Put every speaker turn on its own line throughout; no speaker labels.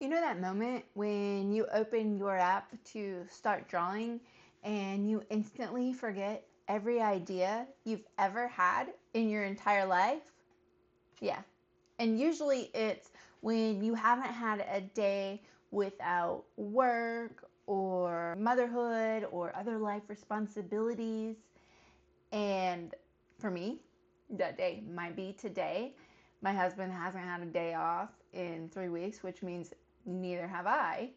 You know that moment when you open your app to start drawing and you instantly forget every idea you've ever had in your entire life? Yeah. And usually it's when you haven't had a day without work or motherhood or other life responsibilities. And for me, that day might be today. My husband hasn't had a day off in 3 weeks, which means neither have I.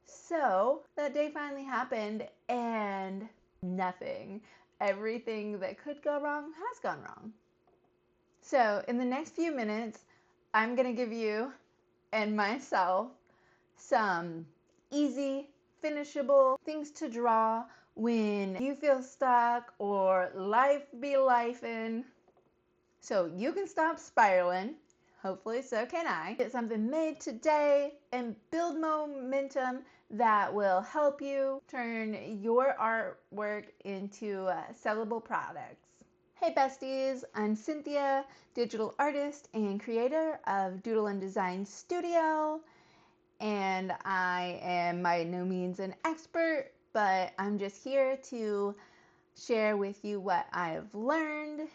So that day finally happened and nothing. Everything that could go wrong has gone wrong. So in the next few minutes, I'm going to give you and myself some easy, finishable things to draw when you feel stuck or life be lifing. So you can stop spiraling. Hopefully so can I. Get something made today and build momentum that will help you turn your artwork into sellable products. Hey besties, I'm Cynthia, digital artist and creator of Doodle and Design Studio. And I am by no means an expert, but I'm just here to share with you what I've learned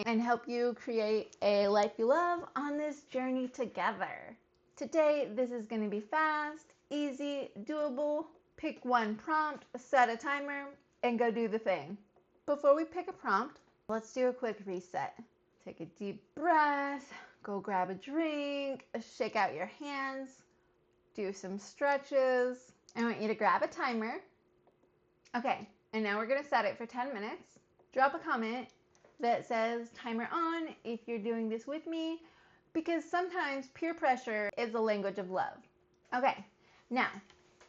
and help you create a life you love on this journey together. Today, this is going to be fast, easy, doable. Pick one prompt, set a timer, and go do the thing. Before we pick a prompt, let's do a quick reset. Take a deep breath, go grab a drink, shake out your hands, do some stretches. I want you to grab a timer. Okay, and now we're going to set it for 10 minutes. Drop a comment that says timer on if you're doing this with me, because sometimes peer pressure is the language of love. Okay, now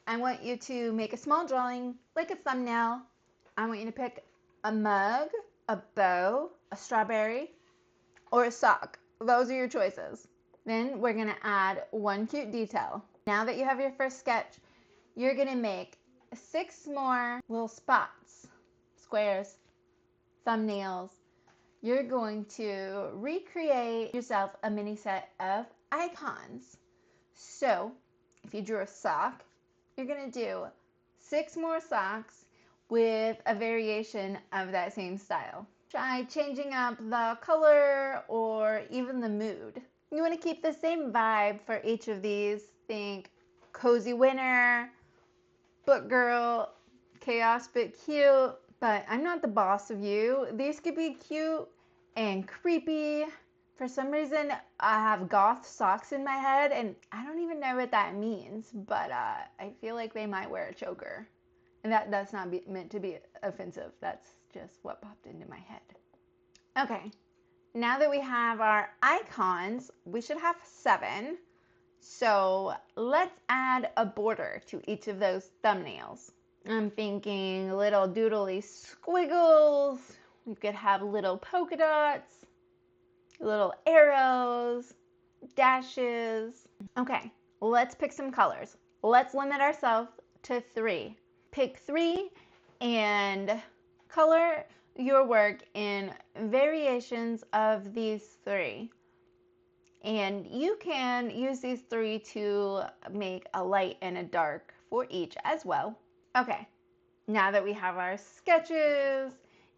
I want you to make a small drawing, like a thumbnail. I want you to pick a mug, a bow, a strawberry, or a sock. Those are your choices. Then we're gonna add one cute detail. Now that you have your first sketch, you're gonna make 6 more little spots, squares, thumbnails. You're going to recreate yourself a mini set of icons. So if you drew a sock, you're gonna do 6 more socks with a variation of that same style. Try changing up the color or even the mood. You want to keep the same vibe for each of these. Think cozy winter, book girl, chaos but cute. But I'm not the boss of you. These could be cute and creepy. For some reason, I have goth socks in my head, and I don't even know what that means, but I feel like they might wear a choker. And that's not meant to be offensive. That's just what popped into my head. Okay, now that we have our icons, we should have 7. So let's add a border to each of those thumbnails. I'm thinking little doodly squiggles. We could have little polka dots, little arrows, dashes. Okay, let's pick some colors. Let's limit ourselves to 3. Pick 3 and color your work in variations of these 3. And you can use these 3 to make a light and a dark for each as well. Okay, now that we have our sketches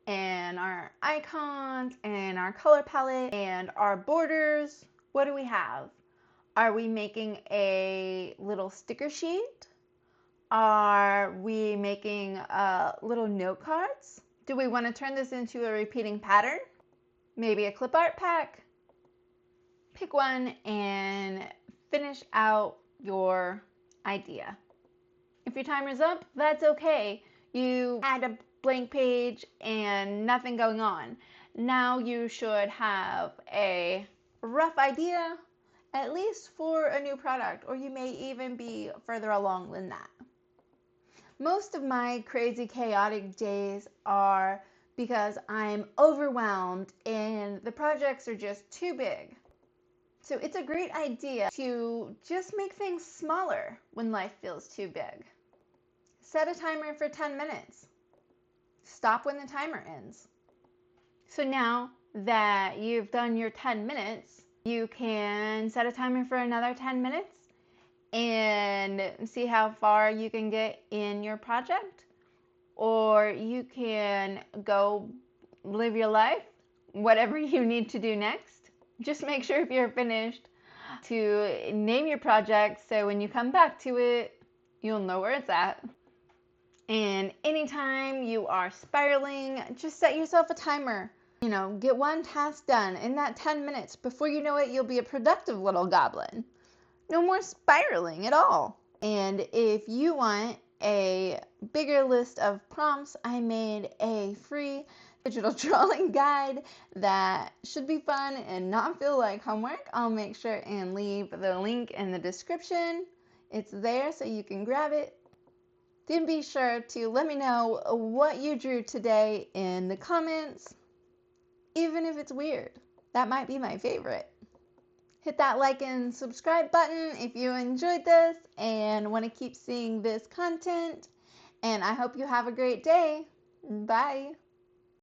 and our icons and our color palette and our borders, what do we have? Are we making a little sticker sheet? Are we making little note cards? Do we want to turn this into a repeating pattern? Maybe a clip art pack? Pick one and finish out your idea. If your timer's up, that's okay. You had a blank page and nothing going on. Now you should have a rough idea, at least for a new product, or you may even be further along than that. Most of my crazy, chaotic days are because I'm overwhelmed and the projects are just too big. So it's a great idea to just make things smaller when life feels too big. Set a timer for 10 minutes. Stop when the timer ends. So now that you've done your 10 minutes, you can set a timer for another 10 minutes and see how far you can get in your project, or you can go live your life, whatever you need to do next. Just make sure if you're finished to name your project so when you come back to it, you'll know where it's at. And anytime you are spiraling, just set yourself a timer. Get one task done in that 10 minutes. Before you know it, you'll be a productive little goblin. No more spiraling at all. And if you want a bigger list of prompts, I made a free digital drawing guide that should be fun and not feel like homework. I'll make sure and leave the link in the description. It's there so you can grab it. Then be sure to let me know what you drew today in the comments, even if it's weird. That might be my favorite. Hit that like and subscribe button if you enjoyed this and want to keep seeing this content. And I hope you have a great day. Bye.